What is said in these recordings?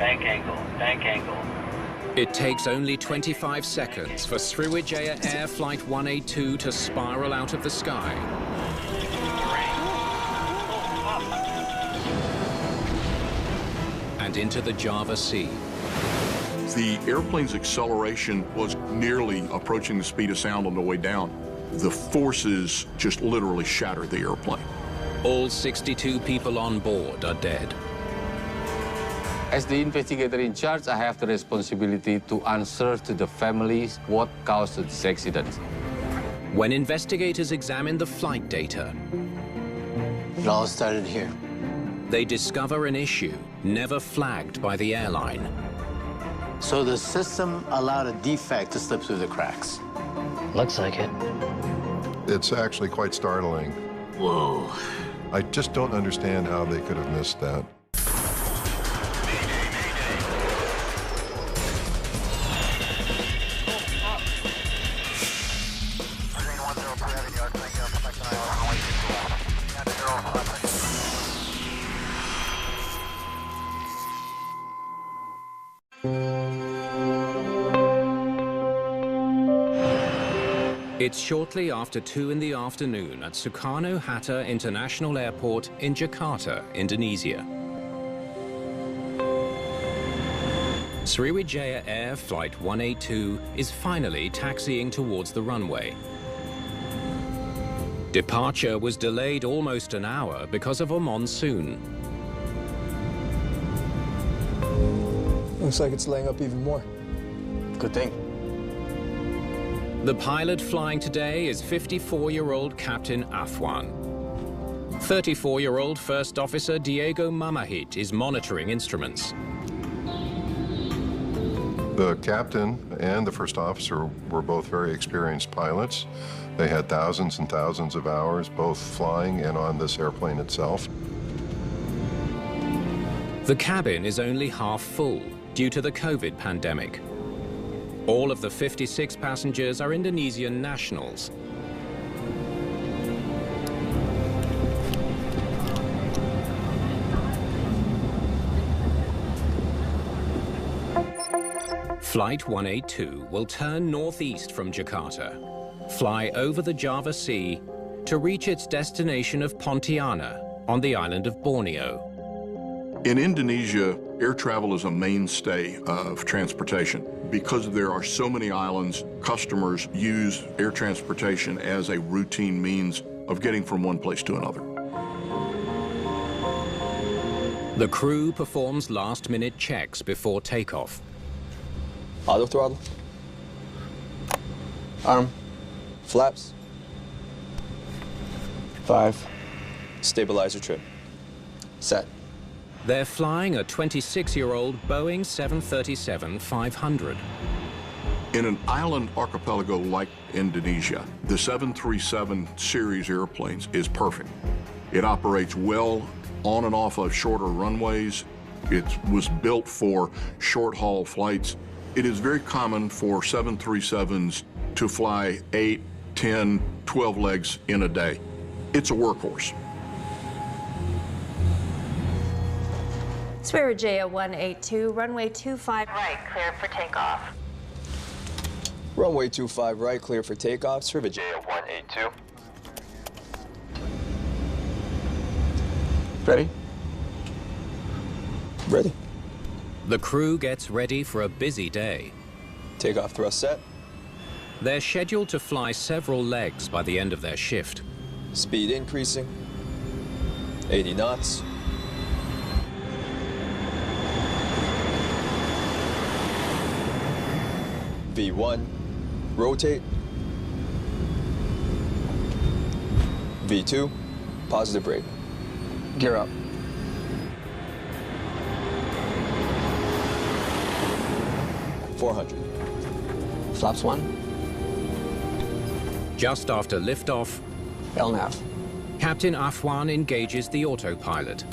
bank angle, bank angle. It takes only 25 seconds for Sriwijaya Air Flight 182 to spiral out of the sky. And into the Java Sea. The airplane's acceleration was nearly approaching the speed of sound on the way down. The forces just literally shattered the airplane. All 62 people on board are dead. As the investigator in charge, I have the responsibility to answer to the families what caused this accident. When investigators examine the flight data, It all started here. they discover an issue never flagged by the airline. So the system allowed a defect to slip through the cracks. Looks like it. It's actually quite startling. Whoa. I just don't understand how they could have missed that. It's shortly after 2 in the afternoon at Soekarno-Hatta International Airport in Jakarta, Indonesia. Sriwijaya Air Flight 182 is finally taxiing towards the runway. Departure was delayed almost an hour because of a monsoon. Looks like it's laying up even more. Good thing. The pilot flying today is 54-year-old Captain Afwan. 34-year-old First Officer Diego Mamahit is monitoring instruments. The captain and the first officer were both very experienced pilots. They had thousands and thousands of hours, both flying and on this airplane itself. The cabin is only half full due to the COVID pandemic. All of the 56 passengers are Indonesian nationals. Flight 182 will turn northeast from Jakarta, fly over the Java Sea to reach its destination of Pontianak on the island of Borneo. In Indonesia, air travel is a mainstay of transportation. Because there are so many islands, customers use air transportation as a routine means of getting from one place to another. The crew performs last-minute checks before takeoff. Auto throttle. Arm. Flaps. 5. Stabilizer trip. Set. They're flying a 26-year-old Boeing 737-500. In an island archipelago like Indonesia, the 737 series airplanes is perfect. It operates well on and off of shorter runways. It was built for short-haul flights. It is very common for 737s to fly 8, 10, 12 legs in a day. It's a workhorse. Sriwijaya 182, runway 25 right, clear for takeoff. Runway 25 right, clear for takeoff. Sriwijaya 182. Ready? Ready. The crew gets ready for a busy day. Takeoff thrust set. They're scheduled to fly several legs by the end of their shift. Speed increasing. 80 knots. V1, rotate. V2, positive brake. Gear up. Flaps 1. Just after liftoff, LNAV. Captain Afwan engages the autopilot.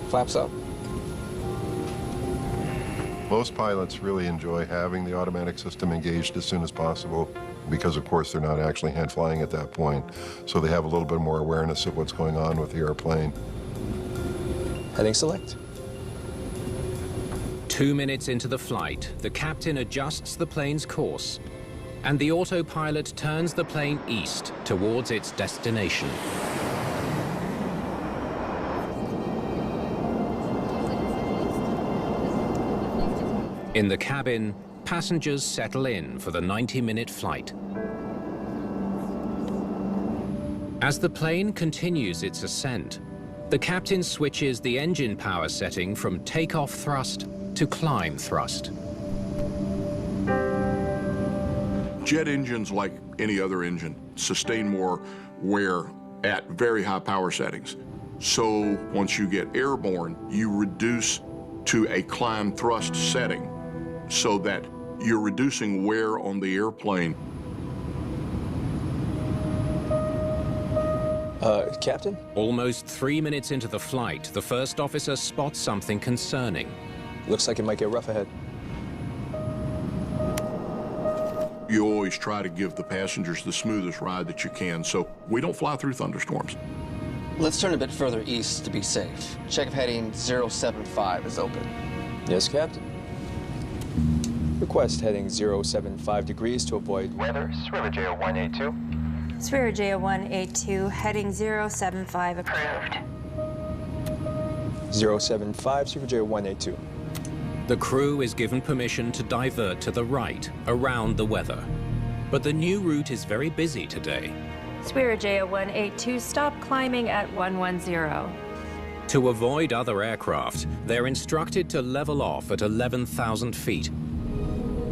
Flaps up. Most pilots really enjoy having the automatic system engaged as soon as possible. because of course they're not actually hand flying at that point. So they have a little bit more awareness of what's going on with the airplane. Heading select. 2 minutes into the flight, the captain adjusts the plane's course, and the autopilot turns the plane east towards its destination. In the cabin, passengers settle in for the 90-minute flight. As the plane continues its ascent, the captain switches the engine power setting from takeoff thrust to climb thrust. Jet engines, like any other engine, sustain more wear at very high power settings. So once you get airborne, you reduce to a climb thrust setting so that you're reducing wear on the airplane. Captain? Almost 3 minutes into the flight, the first officer spots something concerning. Looks like it might get rough ahead. You always try to give the passengers the smoothest ride that you can, so we don't fly through thunderstorms. Let's turn a bit further east to be safe. Check if heading 075 is open. Yes, Captain. Request heading 075 degrees to avoid Weather, Sriwijaya 182. Sriwijaya 182, heading 075 approved. 075, Sriwijaya 182. The crew is given permission to divert to the right, around the weather. But the new route is very busy today. Sriwijaya 182, stop climbing at 110. To avoid other aircraft, they're instructed to level off at 11,000 feet.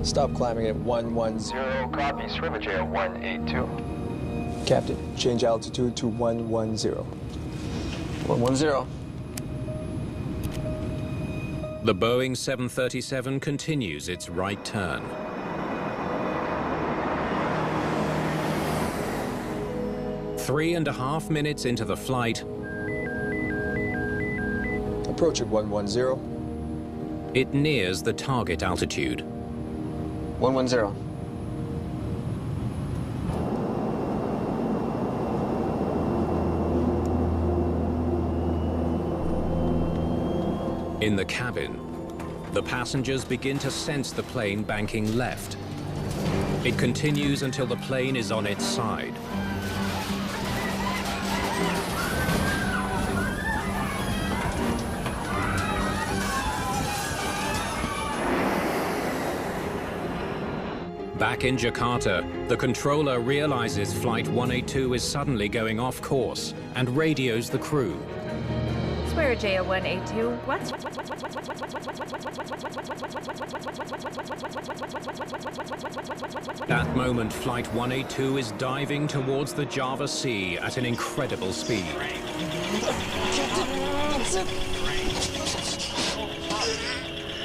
Stop climbing at 110. Zero, copy, Sriwijaya 182. Captain, change altitude to 110. 110. The Boeing 737 continues its right turn. Three and a half minutes into the flight, Approach at 110. it nears the target altitude. 110. In the cabin, the passengers begin to sense the plane banking left. It continues until the plane is on its side. Back in Jakarta, the controller realizes Flight 182 is suddenly going off course and radios the crew. Sriwijaya 182, what's... At that moment, Flight 182 is diving towards the Java Sea at an incredible speed.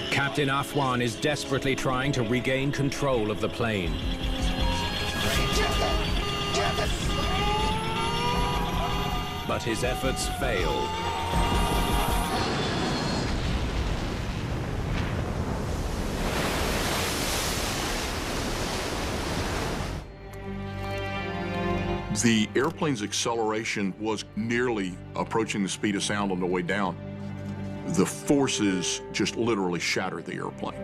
Captain Afwan is desperately trying to regain control of the plane. But his efforts fail. The airplane's acceleration was nearly approaching the speed of sound on the way down. The forces just literally shattered the airplane.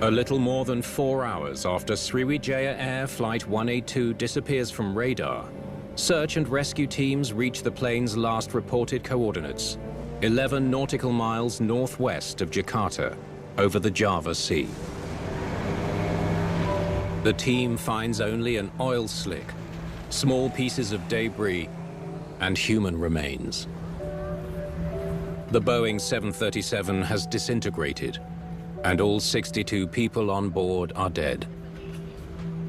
A little more than 4 hours after Sriwijaya Air Flight 182 disappears from radar, search and rescue teams reach the plane's last reported coordinates, 11 nautical miles northwest of Jakarta, over the Java Sea. The team finds only an oil slick, small pieces of debris, and human remains. The Boeing 737 has disintegrated, and all 62 people on board are dead.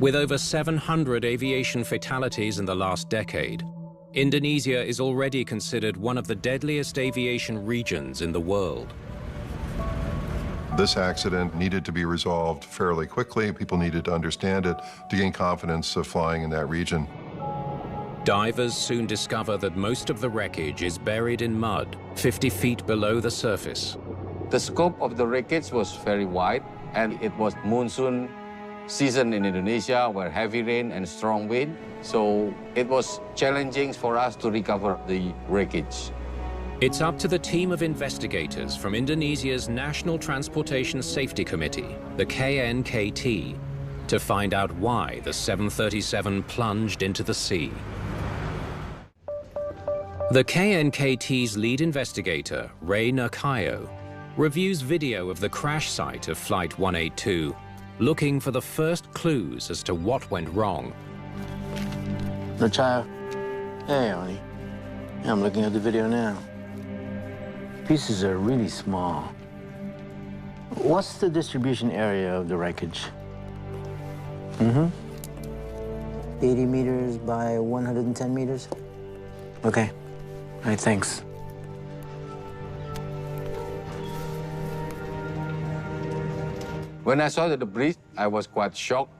With over 700 aviation fatalities in the last decade, Indonesia is already considered one of the deadliest aviation regions in the world. This accident needed to be resolved fairly quickly. People needed to understand it to gain confidence of flying in that region. Divers soon discover that most of the wreckage is buried in mud, 50 feet below the surface. The scope of the wreckage was very wide, and it was monsoon season in Indonesia were heavy rain and strong wind, so it was challenging for us to recover the wreckage. It's up to the team of investigators from Indonesia's National Transportation Safety Committee, the KNKT, to find out why the 737 plunged into the sea. The KNKT's lead investigator, Ray Nakayo, reviews video of the crash site of Flight 182, looking for the first clues as to what went wrong. Lucha. Hey, honey. I'm looking at the video now. Pieces are really small. What's the distribution area of the wreckage? 80 meters by 110 meters. Okay. All right, thanks. When I saw the debris, I was quite shocked.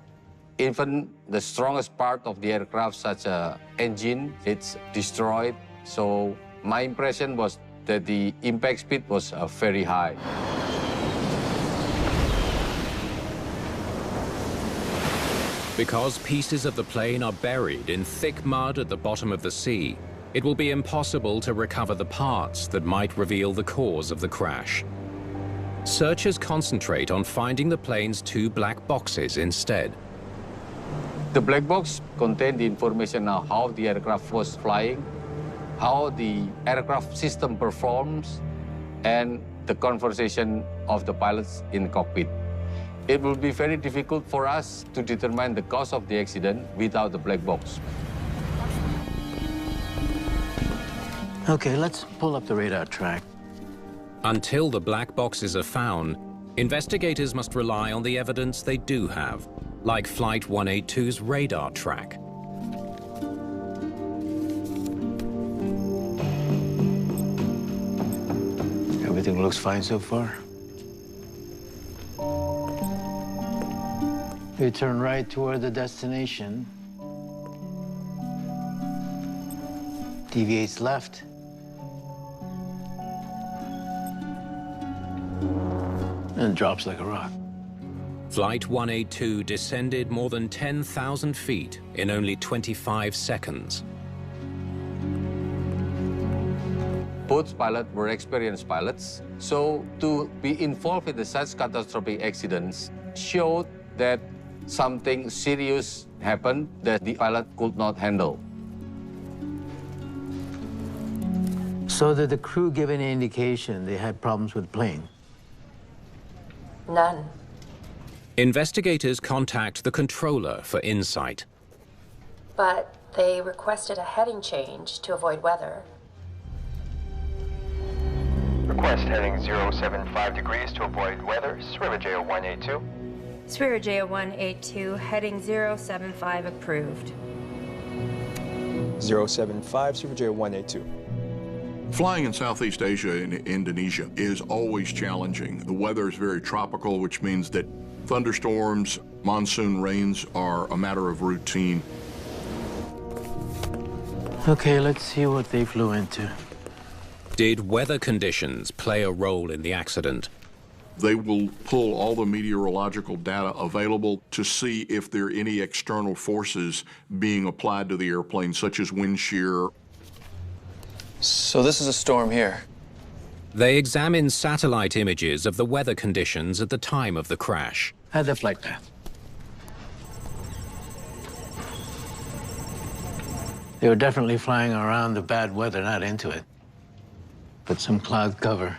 Even the strongest part of the aircraft, such as engine, it's destroyed. So my impression was that the impact speed was very high. Because pieces of the plane are buried in thick mud at the bottom of the sea, it will be impossible to recover the parts that might reveal the cause of the crash. Searchers concentrate on finding the plane's 2 black boxes instead. The black box contained the information on how the aircraft was flying, how the aircraft system performs, and the conversation of the pilots in the cockpit. It will be very difficult for us to determine the cause of the accident without the black box. Okay, let's pull up the radar track. Until the black boxes are found, investigators must rely on the evidence they do have, like Flight 182's radar track. Everything looks fine so far. You turn right toward the destination. Deviates left. And drops like a rock. Flight 182 descended more than 10,000 feet in only 25 seconds. Both pilots were experienced pilots, so to be involved in such catastrophic accidents showed that something serious happened that the pilot could not handle. So did the crew give any indication they had problems with the plane? None. Investigators contact the controller for insight. But they requested a heading change to avoid weather. Request heading 075 degrees to avoid weather, Sriwijaya 182. Sriwijaya 182, heading 075 approved. 075, Sriwijaya 182. Flying in Southeast Asia and Indonesia is always challenging. The weather is very tropical, which means that thunderstorms, monsoon rains are a matter of routine. Okay, let's see what they flew into. Did weather conditions play a role in the accident? They will pull all the meteorological data available to see if there are any external forces being applied to the airplane, such as wind shear. So this is a storm here. They examine satellite images of the weather conditions at the time of the crash. Had the flight path. They were definitely flying around the bad weather, not into it. But some cloud cover.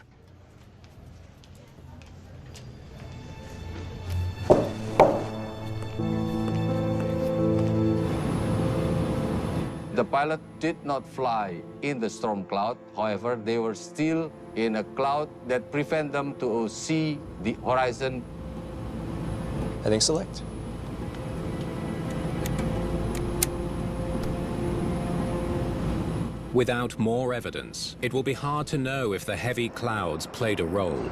The pilot did not fly in the storm cloud. However, they were still in a cloud that prevent them to see the horizon. Heading select. Without more evidence, it will be hard to know if the heavy clouds played a role.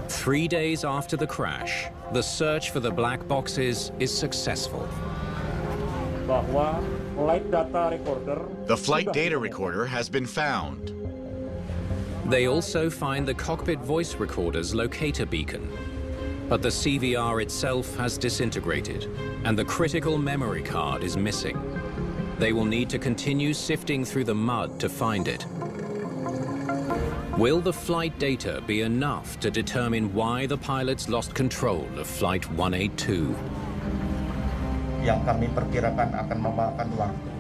Three days after the crash, the search for the black boxes is successful. The flight data recorder has been found. They also find the cockpit voice recorder's locator beacon. But the CVR itself has disintegrated, and the critical memory card is missing. They will need to continue sifting through the mud to find it. Will the flight data be enough to determine why the pilots lost control of Flight 182?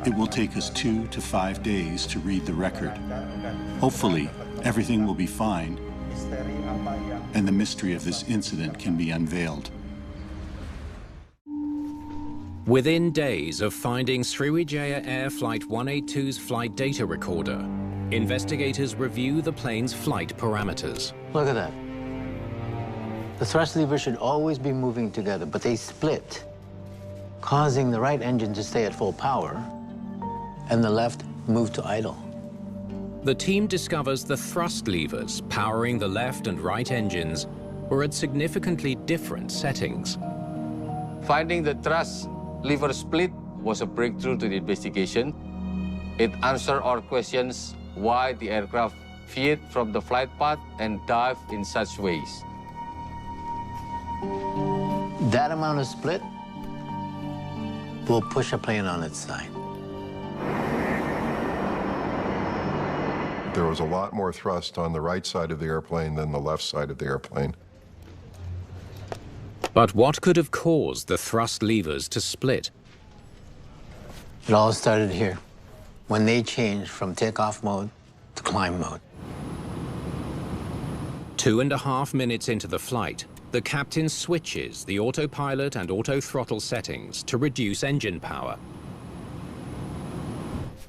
It will take us 2 to 5 days to read the record. Hopefully, everything will be fine, and the mystery of this incident can be unveiled. Within days of finding Sriwijaya Air Flight 182's flight data recorder, investigators review the plane's flight parameters. Look at that. The thrust levers should always be moving together, but they split, causing the right engine to stay at full power and the left move to idle. The team discovers the thrust levers powering the left and right engines were at significantly different settings. Finding the thrust lever split was a breakthrough to the investigation. It answered our questions why the aircraft veered from the flight path and dived in such ways. That amount of split will push a plane on its side. There was a lot more thrust on the right side of the airplane than the left side of the airplane. But what could have caused the thrust levers to split? It all started here, when they changed from takeoff mode to climb mode. 2.5 minutes into the flight, the captain switches the autopilot and auto throttle settings to reduce engine power.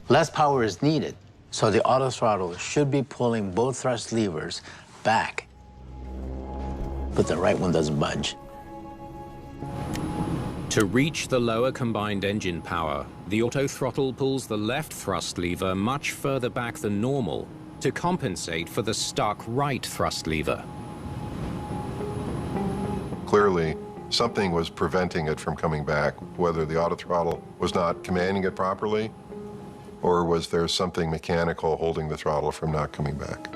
Less power is needed, so the auto throttle should be pulling both thrust levers back. But the right one doesn't budge. To reach the lower combined engine power, the auto throttle pulls the left thrust lever much further back than normal to compensate for the stuck right thrust lever. Clearly, something was preventing it from coming back, whether the auto throttle was not commanding it properly, or was there something mechanical holding the throttle from not coming back?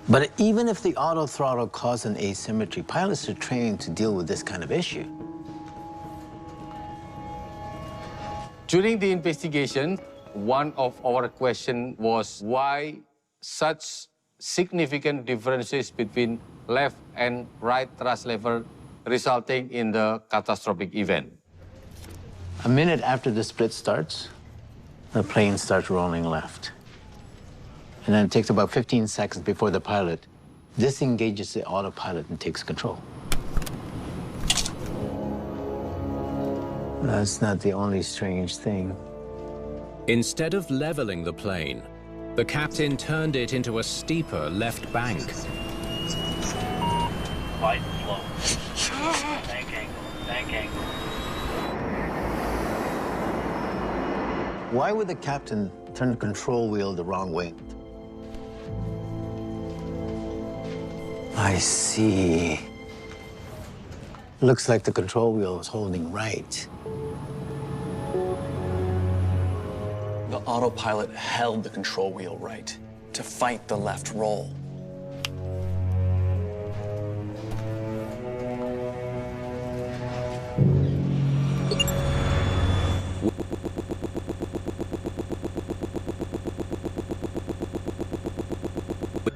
But even if the auto throttle caused an asymmetry, pilots are trained to deal with this kind of issue. During the investigation, one of our questions was why such significant differences between left and right thrust lever resulting in the catastrophic event. A minute after the split starts, the plane starts rolling left. And then it takes about 15 seconds before the pilot disengages the autopilot and takes control. That's not the only strange thing. Instead of leveling the plane, the captain turned it into a steeper left bank. Wide and slow. Bank angle, bank angle. Why would the captain turn the control wheel the wrong way? I see. Looks like the control wheel is holding right. The autopilot held the control wheel right to fight the left roll.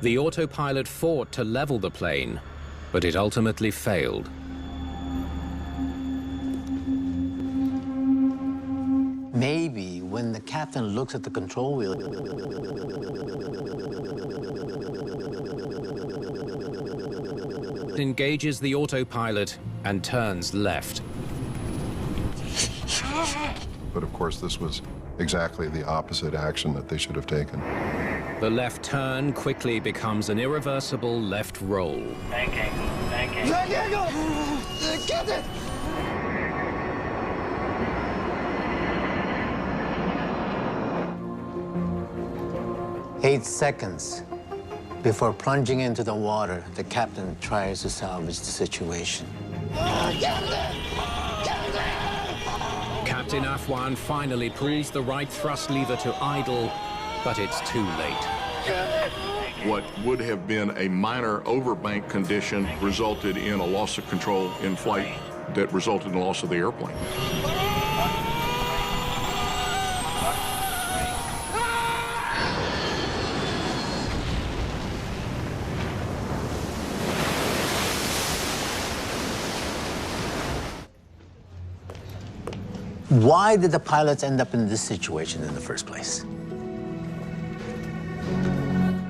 The autopilot fought to level the plane, but it ultimately failed. Maybe when the captain looks at the control wheel, it engages the autopilot and turns left. But of course, this was exactly the opposite action that they should have taken. The left turn quickly becomes an irreversible left roll. Bank angle, bank angle. Bank angle! Captain! 8 seconds before plunging into the water, the captain tries to salvage the situation. Captain Afwan finally pulls the right thrust lever to idle, but it's too late. What would have been a minor overbank condition resulted in a loss of control in flight that resulted in loss of the airplane. Why did the pilots end up in this situation in the first place?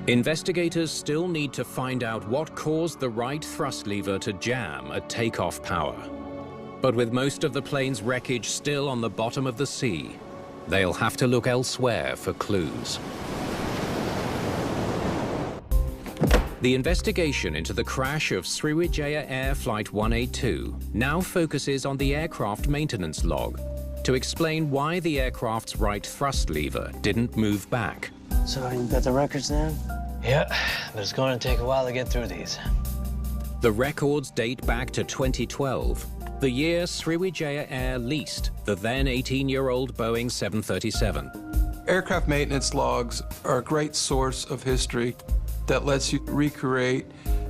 Investigators still need to find out what caused the right thrust lever to jam at takeoff power. But with most of the plane's wreckage still on the bottom of the sea, they'll have to look elsewhere for clues. The investigation into the crash of Sriwijaya Air Flight 182 now focuses on the aircraft maintenance log to explain why the aircraft's right thrust lever didn't move back. So you got the records now? Yeah, but it's going to take a while to get through these. The records date back to 2012, the year Sriwijaya Air leased the then 18-year-old Boeing 737. Aircraft maintenance logs are a great source of history that lets you recreate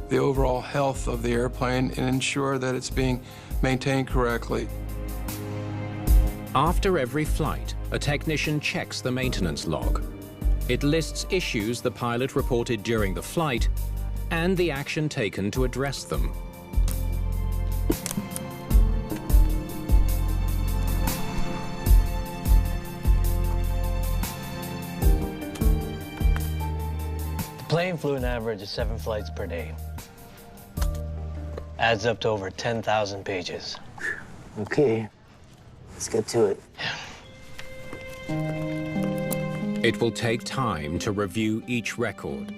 the overall health of the airplane and ensure that it's being maintained correctly. After every flight, a technician checks the maintenance log. It lists issues the pilot reported during the flight and the action taken to address them. The plane flew an average of 7 flights per day. Adds up to over 10,000 pages. Okay, let's get to it. It will take time to review each record.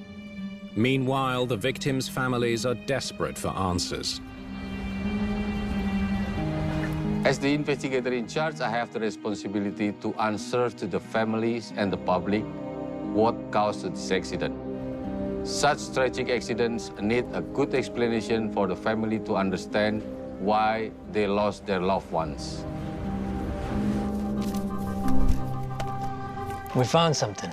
Meanwhile, the victims' families are desperate for answers. As the investigator in charge, I have the responsibility to answer to the families and the public what caused this accident. Such tragic accidents need a good explanation for the family to understand why they lost their loved ones. We found something.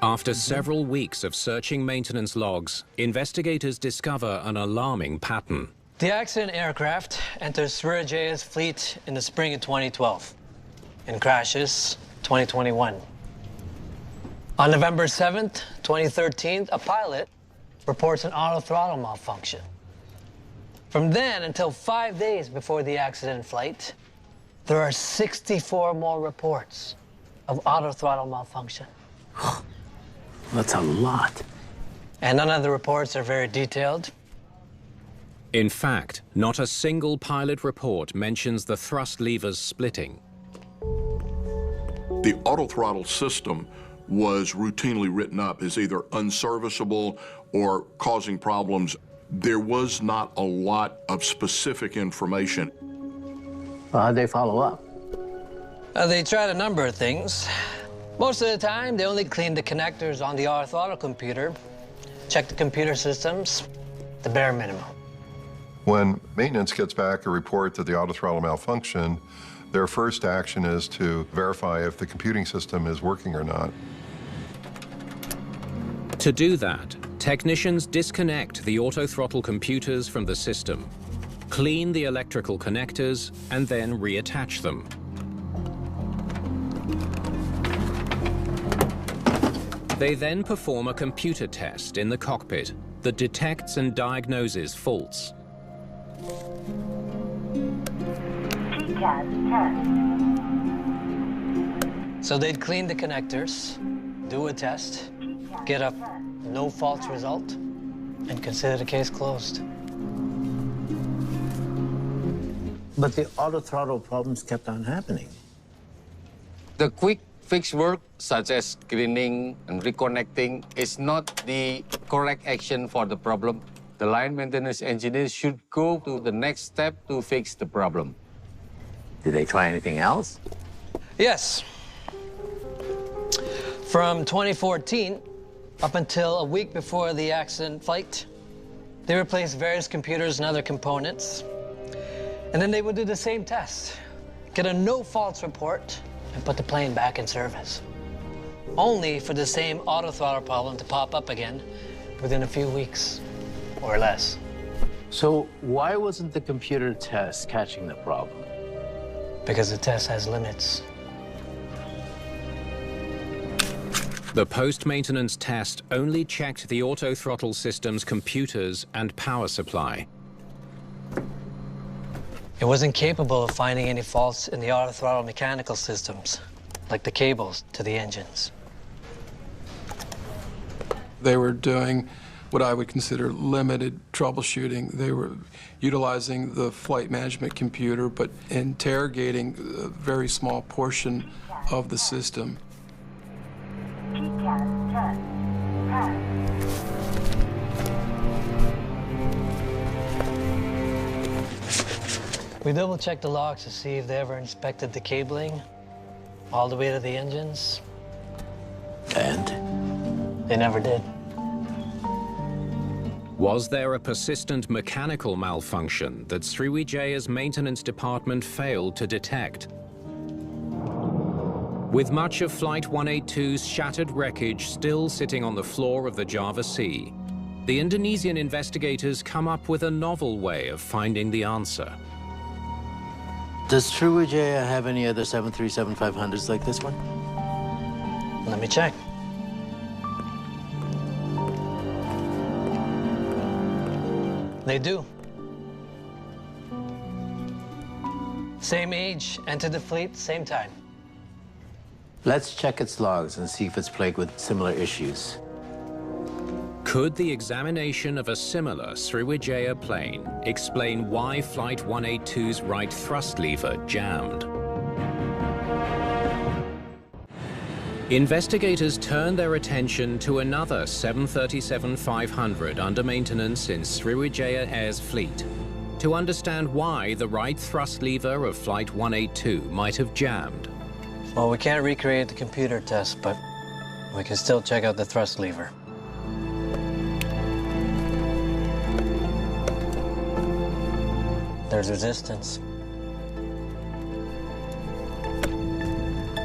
After several weeks of searching maintenance logs, investigators discover an alarming pattern. The accident aircraft enters Srivijaya's fleet in the spring of 2012 and crashes 2021. On November 7th, 2013, a pilot reports an auto throttle malfunction. From then until 5 days before the accident flight, there are 64 more reports of auto throttle malfunction. That's a lot. And none of the reports are very detailed. In fact, not a single pilot report mentions the thrust levers splitting. The autothrottle system was routinely written up as either unserviceable or causing problems. There was not a lot of specific information. Well, how'd they follow up? They tried a number of things. Most of the time, they only cleaned the connectors on the auto throttle computer, checked the computer systems, the bare minimum. When maintenance gets back a report that the autothrottle malfunctioned, their first action is to verify if the computing system is working or not. To do that, technicians disconnect the autothrottle computers from the system, clean the electrical connectors, and then reattach them. They then perform a computer test in the cockpit that detects and diagnoses faults. So they'd clean the connectors, do a test, get a no faults result, and consider the case closed. But the autothrottle problems kept on happening. The quick fix work, such as cleaning and reconnecting, is not the correct action for the problem. The line maintenance engineer should go to the next step to fix the problem. Did they try anything else? Yes. From 2014 up until a week before the accident flight, they replaced various computers and other components. And then they would do the same test, get a no faults report, and put the plane back in service. only for the same autothrottle problem to pop up again within a few weeks or less. So why wasn't the computer test catching the problem? Because the test has limits. The post-maintenance test only checked the autothrottle system's computers and power supply. It wasn't capable of finding any faults in the autothrottle mechanical systems, like the cables to the engines. They were doing what I would consider limited troubleshooting. They were utilizing the flight management computer, but interrogating a very small portion of the system. We double-checked the logs to see if they ever inspected the cabling all the way to the engines. And? They never did. Was there a persistent mechanical malfunction that Sriwijaya's maintenance department failed to detect? With much of Flight 182's shattered wreckage still sitting on the floor of the Java Sea, the Indonesian investigators come up with a novel way of finding the answer. Does Sriwijaya have any other 737-500s like this one? Let me check. They do. Same age, entered the fleet, same time. Let's check its logs and see if it's plagued with similar issues. Could the examination of a similar Sriwijaya plane explain why Flight 182's right thrust lever jammed? Investigators turned their attention to another 737-500 under maintenance in Sriwijaya Air's fleet to understand why the right thrust lever of Flight 182 might have jammed. Well, we can't recreate the computer test, but we can still check out the thrust lever. There's resistance.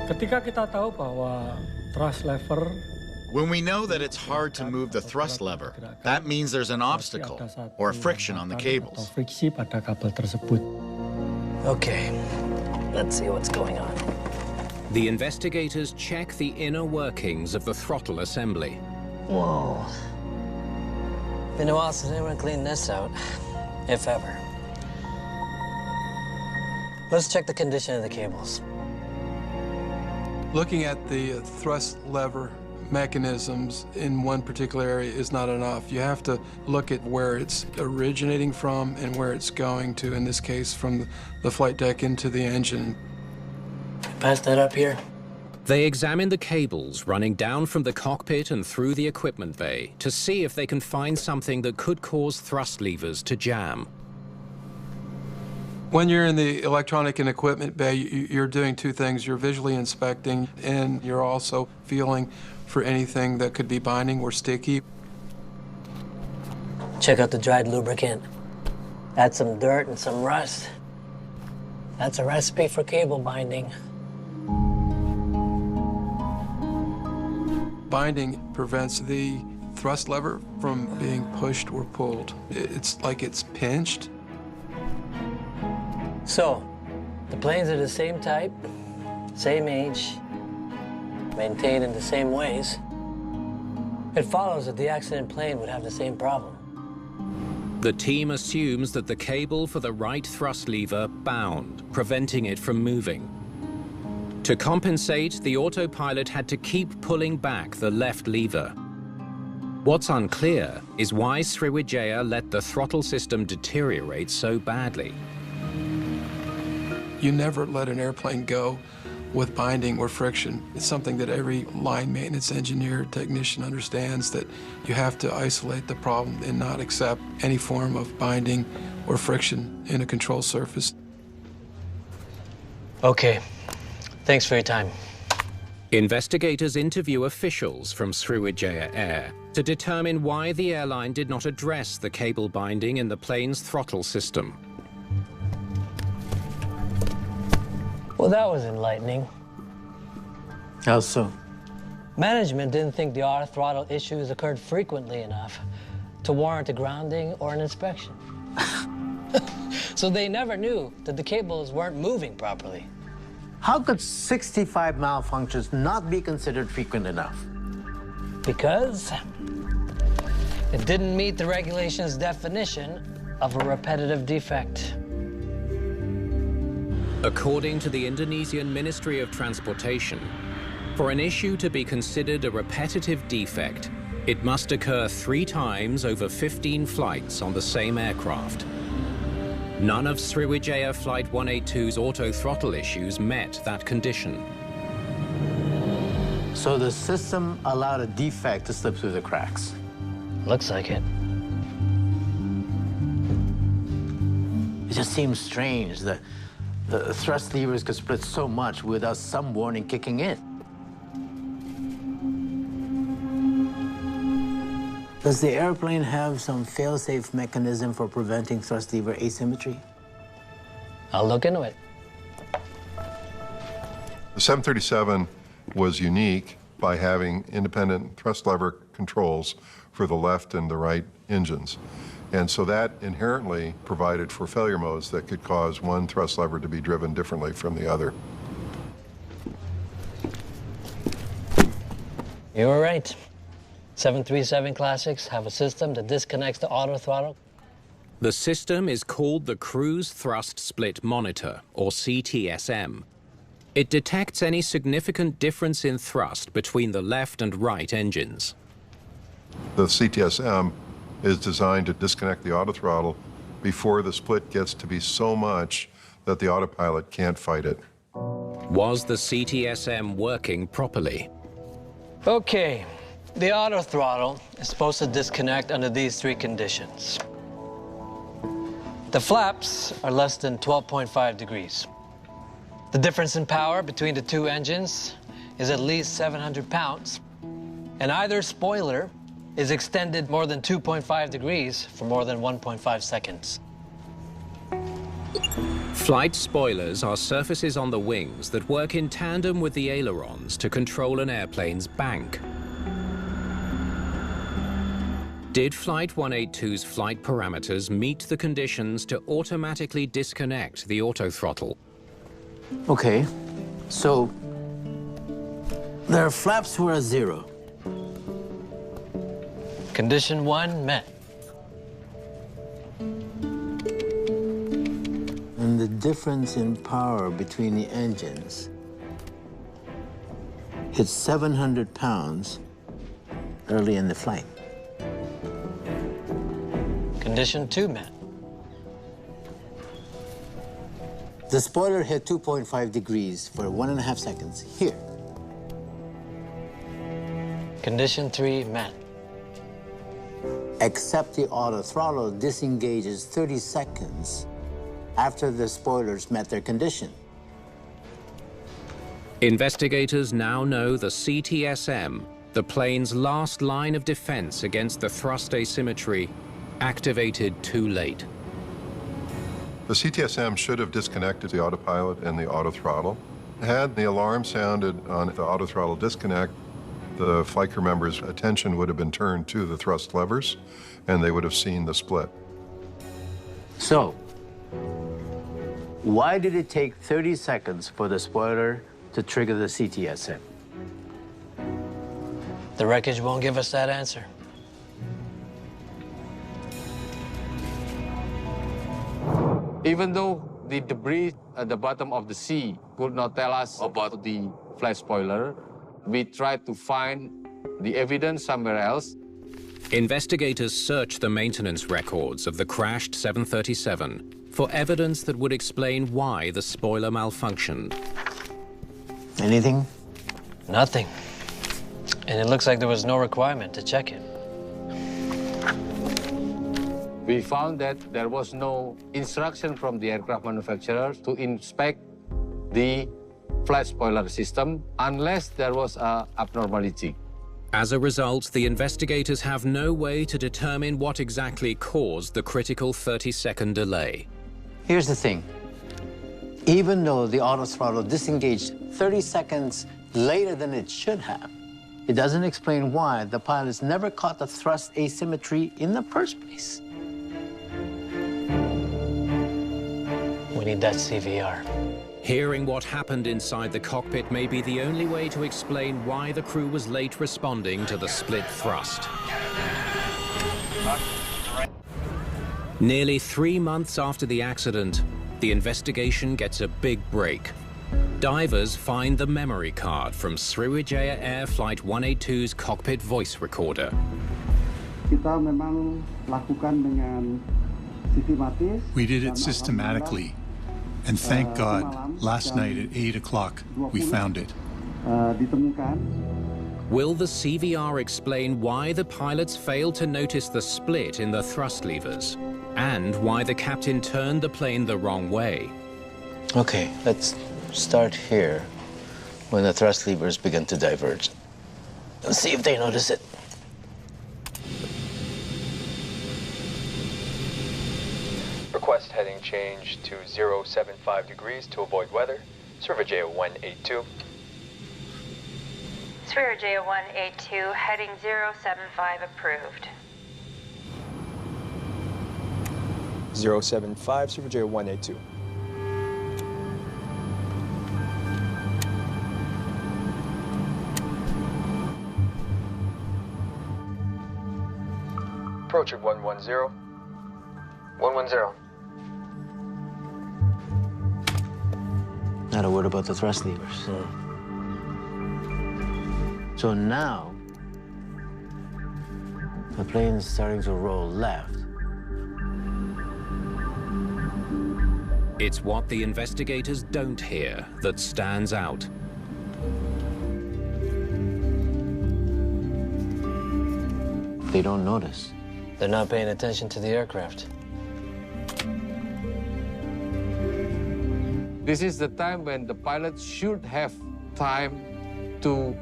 Ketika kita tahu bahwa thrust lever, when we know that it's hard to move the thrust lever, that means there's an obstacle or a friction on the cables. friksi pada kabel tersebut. Okay, let's see what's going on. The investigators check the inner workings of the throttle assembly. Whoa. Been a while since anyone cleaned this out, if ever. Let's check the condition of the cables. Looking at the thrust lever mechanisms in one particular area is not enough. You have to look at where it's originating from and where it's going to, in this case, from the flight deck into the engine. Pass that up here. They examine the cables running down from the cockpit and through the equipment bay to see if they can find something that could cause thrust levers to jam. When you're in the electronic and equipment bay, you're doing two things. You're visually inspecting, and you're also feeling for anything that could be binding or sticky. Check out the dried lubricant. Add some dirt and some rust. That's a recipe for cable binding. Binding prevents the thrust lever from being pushed or pulled. It's like it's pinched. So, the planes are the same type, same age, maintained in the same ways. It follows that the accident plane would have the same problem. The team assumes that the cable for the right thrust lever bound, preventing it from moving. To compensate, the autopilot had to keep pulling back the left lever. What's unclear is why Sriwijaya let the throttle system deteriorate so badly. You never let an airplane go with binding or friction. It's something that every line maintenance engineer, technician understands, that you have to isolate the problem and not accept any form of binding or friction in a control surface. Okay, thanks for your time. Investigators interview officials from Sriwijaya Air to determine why the airline did not address the cable binding in the plane's throttle system. Well, that was enlightening. How so? Management didn't think the auto throttle issues occurred frequently enough to warrant a grounding or an inspection. So they never knew that the cables weren't moving properly. How could 65 malfunctions not be considered frequent enough? Because it didn't meet the regulation's definition of a repetitive defect. According to the Indonesian Ministry of Transportation, for an issue to be considered a repetitive defect, it must occur 3 times over 15 flights on the same aircraft. None of Sriwijaya Flight 182's auto-throttle issues met that condition. So the system allowed a defect to slip through the cracks? Looks like it. It just seems strange that the thrust levers could split so much without some warning kicking in. Does the airplane have some fail-safe mechanism for preventing thrust lever asymmetry? I'll look into it. The 737 was unique by having independent thrust lever controls for the left and the right engines. And so that inherently provided for failure modes that could cause one thrust lever to be driven differently from the other. You were right. 737 Classics have a system that disconnects the auto throttle. The system is called the Cruise Thrust Split Monitor, or CTSM. It detects any significant difference in thrust between the left and right engines. The CTSM is designed to disconnect the autothrottle before the split gets to be so much that the autopilot can't fight it. Was the CTSM working properly? Okay, the auto throttle is supposed to disconnect under these 3 conditions. The flaps are less than 12.5 degrees. The difference in power between the 2 engines is at least 700 pounds, and either spoiler is extended more than 2.5 degrees for more than 1.5 seconds. Flight spoilers are surfaces on the wings that work in tandem with the ailerons to control an airplane's bank. Did Flight 182's flight parameters meet the conditions to automatically disconnect the autothrottle? Okay, so their flaps were at 0. Condition 1 met. And the difference in power between the engines hit 700 pounds early in the flight. Condition 2 met. The spoiler hit 2.5 degrees for 1.5 seconds here. Condition 3 met. Except the auto throttle disengages 30 seconds after the spoilers met their condition. Investigators now know the CTSM, the plane's last line of defense against the thrust asymmetry, activated too late. The CTSM should have disconnected the autopilot and the autothrottle. Had the alarm sounded on the autothrottle disconnect, the flight crew members' attention would have been turned to the thrust levers, and they would have seen the split. So, why did it take 30 seconds for the spoiler to trigger the CTSM? The wreckage won't give us that answer. Even though the debris at the bottom of the sea could not tell us about the flight spoiler, we tried to find the evidence somewhere else. Investigators searched the maintenance records of the crashed 737 for evidence that would explain why the spoiler malfunctioned. Anything? Nothing. And it looks like there was no requirement to check it. We found that there was no instruction from the aircraft manufacturer to inspect the flight spoiler system unless there was an abnormality. As a result, the investigators have no way to determine what exactly caused the critical 30-second delay. Here's the thing. Even though the autothrottle disengaged 30 seconds later than it should have, It doesn't explain why the pilots never caught the thrust asymmetry in the first place. We need that CVR. Hearing what happened inside the cockpit may be the only way to explain why the crew was late responding to the split thrust. Nearly 3 months after the accident, the investigation gets a big break. Divers find the memory card from Sriwijaya Air Flight 182's cockpit voice recorder. We did it systematically. And thank God, last night at 8 o'clock, we found it. Will the CVR explain why the pilots failed to notice the split in the thrust levers, and why the captain turned the plane the wrong way? Okay, let's start here when the thrust levers begin to diverge. Let's see if they notice it. Request heading change to 075 degrees to avoid weather. Sriwijaya 182. Sriwijaya 182, heading 075 approved. 075, Sriwijaya 182. Approaching 110. 110. Not a word about the thrust levers. So now, the plane is starting to roll left. It's what the investigators don't hear that stands out. They don't notice. They're not paying attention to the aircraft. This is the time when the pilots should have time to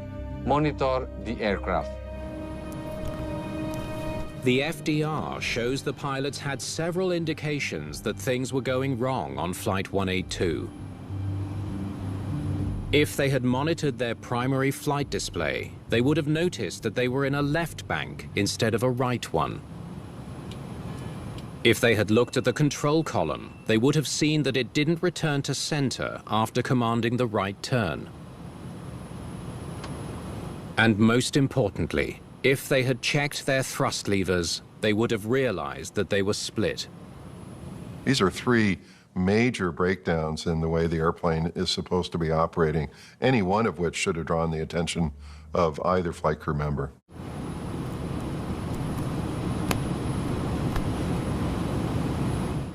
monitor the aircraft. The FDR shows the pilots had several indications that things were going wrong on Flight 182. If they had monitored their primary flight display, they would have noticed that they were in a left bank instead of a right one. If they had looked at the control column, they would have seen that it didn't return to center after commanding the right turn. And most importantly, if they had checked their thrust levers, they would have realized that they were split. These are three major breakdowns in the way the airplane is supposed to be operating, any one of which should have drawn the attention of either flight crew member.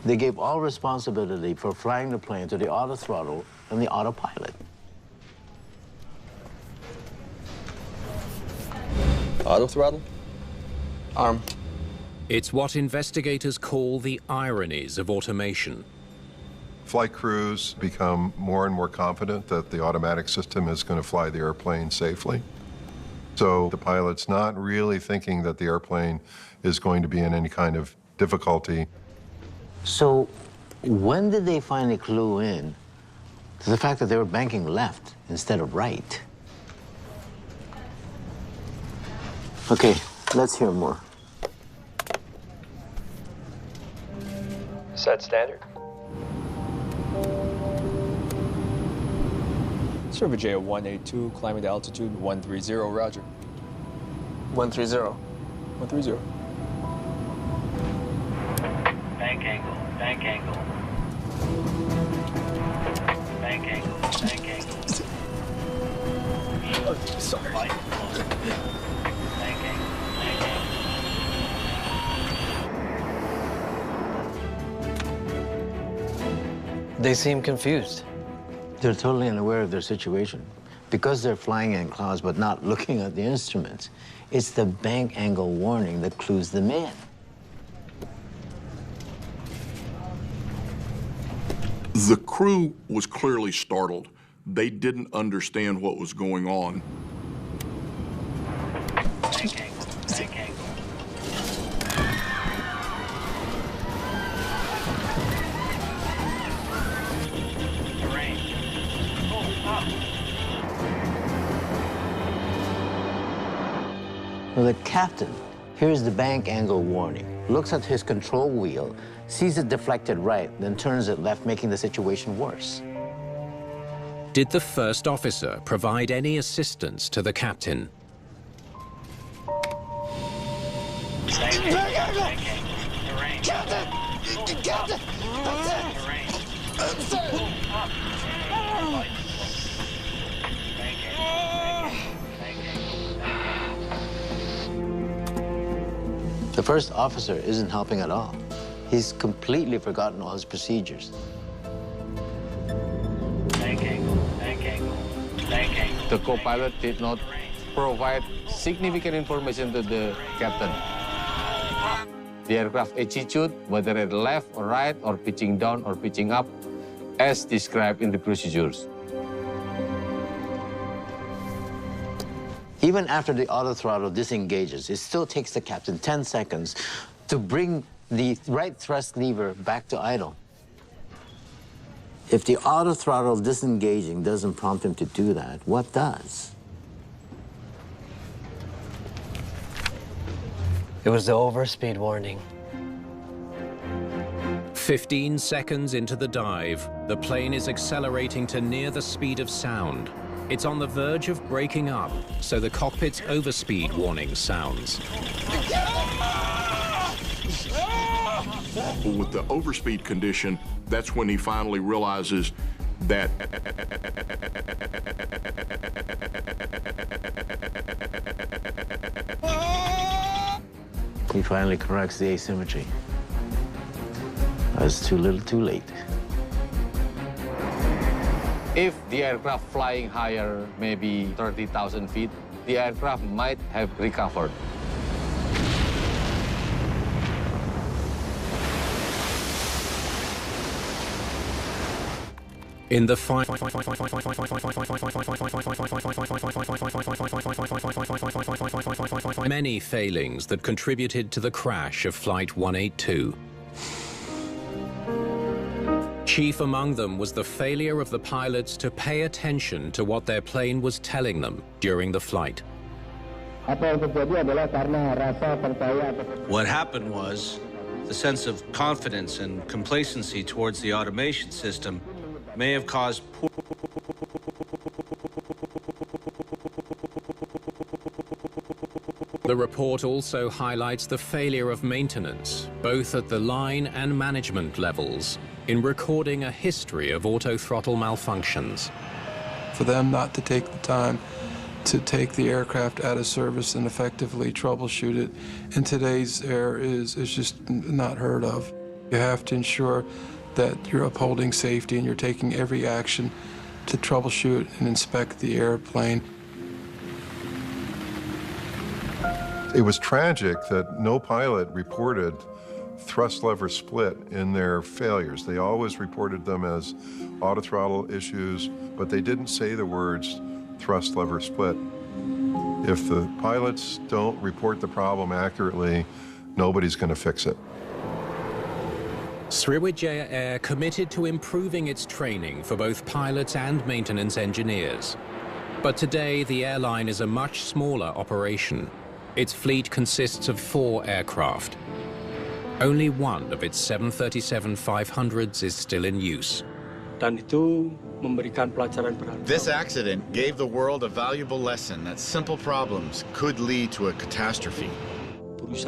They gave all responsibility for flying the plane to the auto throttle and the autopilot. Auto throttle? Arm. It's what investigators call the ironies of automation. Flight crews become more and more confident that the automatic system is going to fly the airplane safely. So the pilot's not really thinking that the airplane is going to be in any kind of difficulty. So when did they finally clue in to the fact that they were banking left instead of right? Okay, let's hear more. Set standard. Sriwijaya 182, climbing to altitude 130, roger. 130. 130. Bank angle, bank angle. Bank angle, bank angle. Oh, sorry. Bank angle, bank angle. They seem confused. They're totally unaware of their situation. Because they're flying in clouds but not looking at the instruments, it's the bank angle warning that clues them in. The crew was clearly startled. They didn't understand what was going on. Bank angle, bank angle. Terrain. Oh, up. Well, the captain hears the bank angle warning, looks at his control wheel, sees it deflected right, then turns it left, making the situation worse. Did the first officer provide any assistance to the captain? The first officer isn't helping at all. He's completely forgotten all his procedures. The co-pilot did not provide significant information to the captain. The aircraft attitude, whether at left or right, or pitching down or pitching up, as described in the procedures. Even after the auto throttle disengages, it still takes the captain 10 seconds to bring the right thrust lever back to idle. If the auto throttle disengaging doesn't prompt him to do that, what does? It was the overspeed warning. 15 seconds into the dive, the plane is accelerating to near the speed of sound. It's on the verge of breaking up, so the cockpit's overspeed warning sounds. With the overspeed condition, that's when he finally realizes that he finally corrects the asymmetry. It's too little, too late. If the aircraft flying higher, maybe 30,000 feet, the aircraft might have recovered. In the many failings that contributed to the crash of Flight 182. Chief among them was the failure of the pilots to pay attention to what their plane was telling them during the flight. What happened was the sense of confidence and complacency towards the automation system may have caused poor. The report also highlights the failure of maintenance, both at the line and management levels, in recording a history of auto-throttle malfunctions. For them not to take the time to take the aircraft out of service and effectively troubleshoot it in today's era is just not heard of. You have to ensure that you're upholding safety and you're taking every action to troubleshoot and inspect the airplane. It was tragic that no pilot reported thrust lever split in their failures. They always reported them as autothrottle issues, but they didn't say the words thrust lever split. If the pilots don't report the problem accurately, nobody's going to fix it. Sriwijaya Air committed to improving its training for both pilots and maintenance engineers. But today, the airline is a much smaller operation. Its fleet consists of 4 aircraft. Only one of its 737-500s is still in use. This accident gave the world a valuable lesson that simple problems could lead to a catastrophe. There's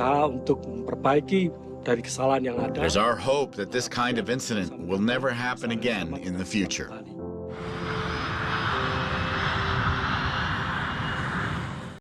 our hope that this kind of incident will never happen again in the future.